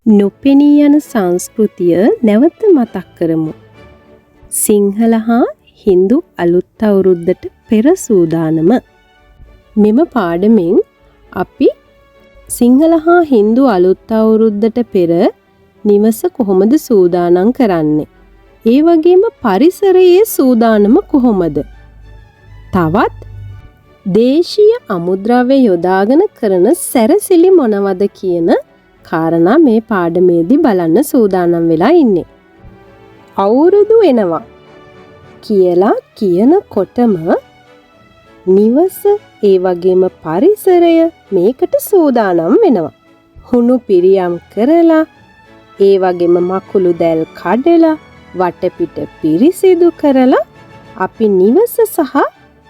නොපෙනී යන සංස්කෘතිය නැවත මතක් කරමු. සිංහල හා හින්දු අලුත් අවුරුද්දට පෙර සූදානම. මෙම පාඩමෙන් අපි සිංහල හා හින්දු අලුත් අවුරුද්දට පෙර නිවස කොහොමද සූදානම් කරන්නේ? ඒ වගේම පරිසරයේ සූදානම කොහොමද? තවත් දේශීය අමුද්‍රව්‍ය යොදාගෙන කරන සැරසිලි මොනවද කියන කාරණා මේ පාඩමේදී බලන්න සූදානම් වෙලා ඉන්නේ. අවුරුදු එනවා කියලා කියනකොටම නිවස ඒ වගේම පරිසරය මේකට සූදානම් වෙනවා. හුණු පිරියම් කරලා ඒ වගේම මකුළු දැල් කඩලා වටපිට පිරිසිදු කරලා අපි නිවස සහ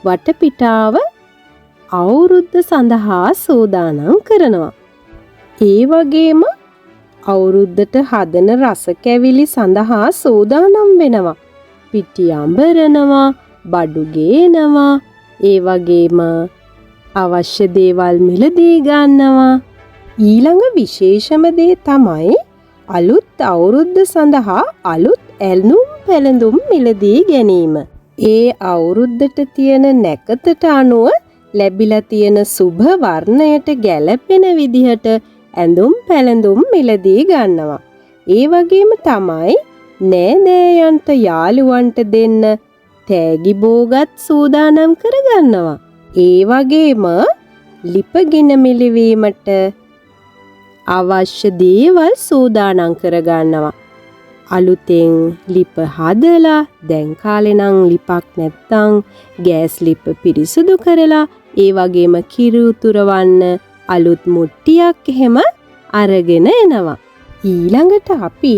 වටපිටාව අවුරුද්ද සඳහා සූදානම් කරනවා. ඒ වගේම අවුරුද්දට හදන රස කැවිලි සඳහා සූදානම් වෙනවා. පිටි අඹරනවා, බඩු ගේනවා, ඒ වගේම අවශ්‍ය දේවල් මිලදී ගන්නවා. ඊළඟ විශේෂම දේ තමයි අලුත් අවුරුද්ද සඳහා අලුත් ඇඳුම් පැළඳුම් මිලදී ගැනීම. ඒ අවුරුද්දට තියෙන නැකතට අනුව ලැබිලා තියෙන සුභ වර්ණයට ගැලපෙන විදිහට ඇඳුම් පැළඳුම් මිලදී ගන්නවා. ඒ වගේම තමයි නෑදෑයන්ට යාළුවන්ට දෙන්න තෑගි බෝගත් සූදානම් කරගන්නවා. ඒ වගේම ලිපගින මිලවීමට අවශ්‍ය දේවල් සූදානම් කරගන්නවා. අලුතෙන් ලිප හදලා දැන් කාලේ නම් ලිපක් නැත්තම් ගෑස් ලිප පිරිසිදු කරලා ඒ වගේම කිරි උතුරවන්න අලුත් මුට්ටියක් එහෙම අරගෙන එනවා. ඊළඟට අපි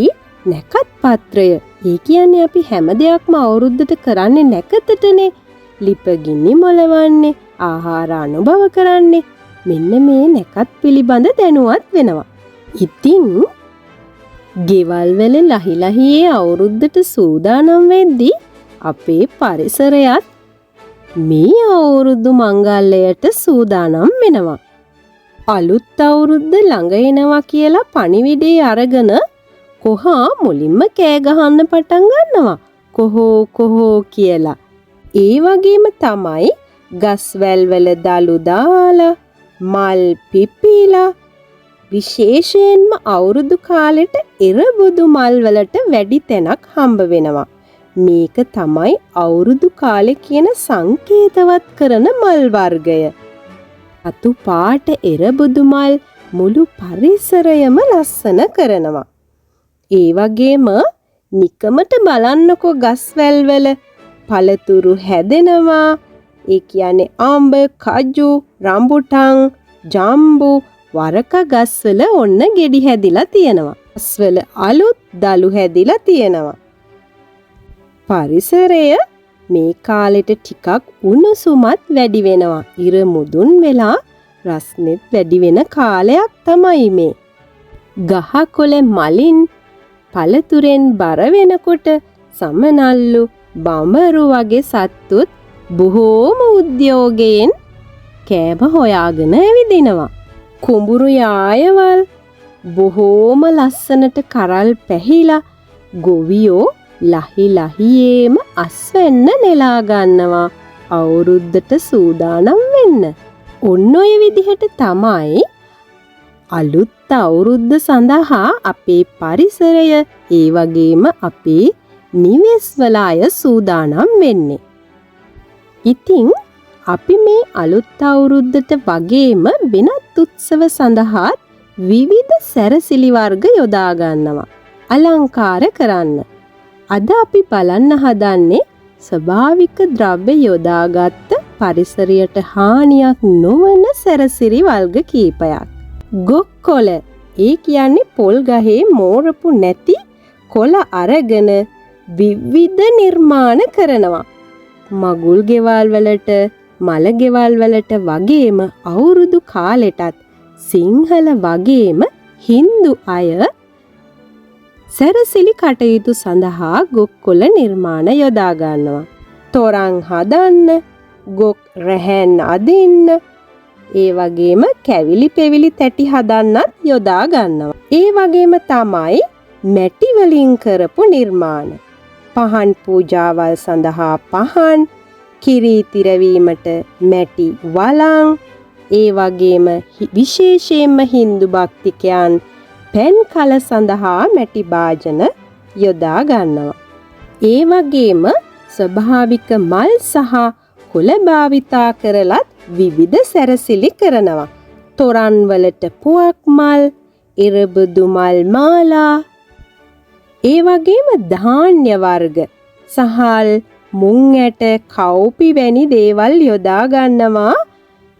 නැකත් පත්‍රය. ඒ කියන්නේ අපි හැම දෙයක්ම අවුරුද්දට කරන්නේ නැකතටනේ. ලිප ගිනි මොලවන්නේ, ආහාර අනුභව කරන්නේ. මෙන්න මේ නැකත් පිළිබඳ දැනුවත් වෙනවා. ඉතින් ගෙවල් වල ලහි ලහියේ අවුරුද්දට සූදානම් වෙද්දී අපේ පරිසරයත් මේ අවුරුදු මංගල්‍යයට සූදානම් වෙනවා. අලුත් අවුරුද්ද ළඟ එනවා කියලා පණිවිඩේ අරගෙන කොහා මුලින්ම කෑ ගහන්න පටන් ගන්නවා. කොහෝ කොහෝ කියලා. ඒ වගේම තමයි ගස්වැල් වල දලු දාලා මල් පිපිලා විශේෂයෙන්ම අවුරුදු කාලෙට එරබුදු මල් වලට වැඩි තැනක් හම්බ වෙනවා. මේක තමයි අවුරුදු කාලේ කියන සංකේතවත් කරන මල් වර්ගය. අතු පාට එරබුදු මල් මුළු පරිසරයම ලස්සන කරනවා. ඒ වගේම නිකමට බලන්නකෝ ගස්වැල් වල පළතුරු හැදෙනවා. ඒ කියන්නේ ආඹ, කජු, රම්බුටන්, ජම්බු වරක ගස්වල ඔන්න ගෙඩි හැදිලා තියෙනවා. ගස්වල අලුත් දලු හැදිලා තියෙනවා. පරිසරය මේ කාලෙට ටිකක් උණුසුමත් වැඩි වෙනවා. ඉර මුදුන් වෙලා රස්නෙත් වැඩි වෙන කාලයක් තමයි මේ. ගහකොළ මලින් පළතුරෙන් බර වෙනකොට සමනල්ලු, බඹරු වගේ සත්තුත් බොහෝම උද්‍යෝගයෙන් කෑම හොයාගෙන ඇවිදිනවා. කුඹුරු යායවල් බොහෝම ලස්සනට කරල් පැහිලා ගොවියෝ ලහි ලහියේම අස්වැන්න නෙලා ගන්නවා අවුරුද්දට සූදානම් වෙන්න. ඔන්න ඔය විදිහට තමයි අලුත් අවුරුද්ද සඳහා අපේ පරිසරය ඒ වගේම අපේ නිවෙස්වල අය සූදානම් වෙන්නේ. ඉතින් අපි මේ අලුත් අවුරුද්දට වගේම වෙනත් උත්සව සඳහා විවිධ සැරසිලි වර්ග යොදා ගන්නවා. අලංකාර කරන්න. අද අපි බලන්න හදන්නේ ස්වභාවික ද්‍රව්‍ය යොදාගත්ත පරිසරයට හානියක් නොවන සැරසිලි වර්ග කීපයක්. ගොක් කොළ. ඒ කියන්නේ පොල් ගහේ මෝරපු නැති කොළ අරගෙන විවිධ නිර්මාණ කරනවා. මගුල් ගෙවල් වලට, මල ගෙවල් වලට වගේම අවුරුදු කාලෙටත් සිංහල වගේම හින්දු අය සැරසිලි කටයුතු සඳහා ගොක් කොළ නිර්මාණ යොදා ගන්නවා. තොරන් හදන්න, ගොක් රැහැන් අදින්න, ඒ වගේම කැවිලි පෙවිලි තැටි හදන්නත් යොදා ගන්නවා. ඒ වගේම තමයි මැටි වලින් කරපු නිර්මාණ. පහන් පූජාවල් සඳහා පහන්, කිරි තිරවීමට මැටි වලං, ඒ වගේම විශේෂයෙන්ම Hindu භක්තිකයන් පෙන් කල සඳහා මැටි භාජන යොදා ගන්නවා. ඒ වගේම ස්වභාවික මල් සහ කොළ භාවිතා කරලත් විවිධ සැරසිලි කරනවා. තොරන් වලට පුවක් මල්, ඉරබුදු මල් මාලා, ඒ වගේම ධාන්‍ය වර්ග, සහල්, මුං ඇට, කව්පි වැනි දේවල් යොදා ගන්නවා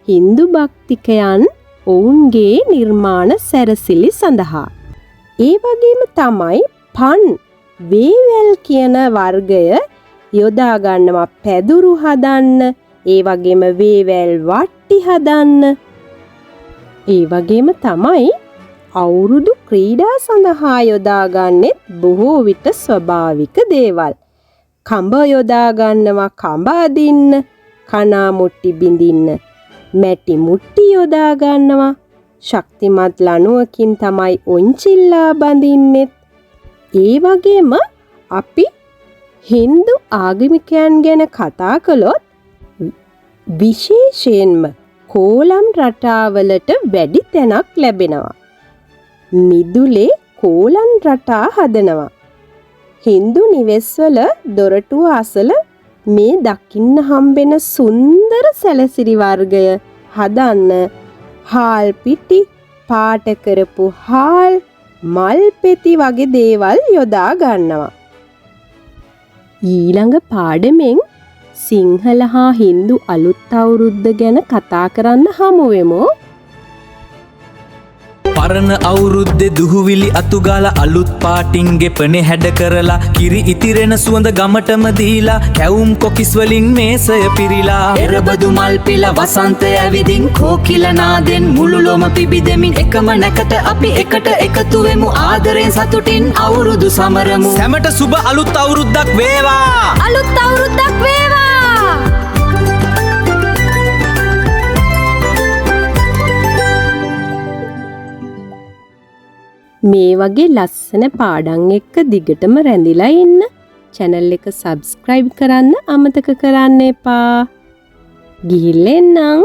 Hindu භක්තිකයන් ඔවුන්ගේ නිර්මාණ සැරසිලි සඳහා. ඒ වගේම තමයි පන්, වේවැල් කියන වර්ගය යොදා ගන්නවා පැදුරු හදන්න, ඒ වගේම වේවැල් වට්ටි හදන්න. ඒ වගේම තමයි අවුරුදු ක්‍රීඩා සඳහා යොදාගන්නෙත් බොහෝ විට ස්වභාවික දේවල්. කඹ යොදා ගන්නවා කඹ අදින්න, කණා මුට්ටි බිඳින්න මැටි මුට්ටි යොදා ගන්නවා. ශක්තිමත් ලණුවකින් තමයි ඔන්චිල්ලා බඳින්නෙත්. ඒ වගේම අපි Hindu ආගමිකයන් ගැන කතා කළොත් විශේෂයෙන්ම කෝලම් රටාවලට වැඩි තැනක් ලැබෙනවා. මිදුලේ කෝලම් රටා හදනවා. Hindu නිවෙස්වල දොරටුව අසල මේ දකින්න හම්බෙන සුන්දර සැලසිරි වර්ගය හදන්න හාල් පිටි, පාට කරපු හාල්, මල් පෙති වගේ දේවල් යොදා ගන්නවා. ඊළඟ පාඩමෙන් සිංහල හා Hindu අලුත් අවුරුද්ද ගැන කතා කරන්න හමු වෙමු. පරණ අවුරුද්දේ දුහුවිලි අතුගාලා අලුත් පාටින් ගෙපනේ හැඩ කරලා කිරි ඉතිරෙන සුවඳ ගමටම දීලා කැවුම් කොකිස් වලින් මේසය පිරීලා එරබදු මල් පිළ වසන්තය ඇවිදින් කෝකිල නාදෙන් මුළු ලොම පිබිදෙමින් එකම නැකට අපි එකට එකතු වෙමු ආදරෙන් සතුටින් අවුරුදු සමරමු සැමට සුබ අලුත් අවුරුද්දක් වේවා අලුත් අවුරුද්දක් වේවා මේ වගේ ලස්සන පාඩම් එක්ක දිගටම රැඳිලා ඉන්න. channel එක subscribe කරන්න අමතක කරන්න එපා. ගිහින් එන්නම්.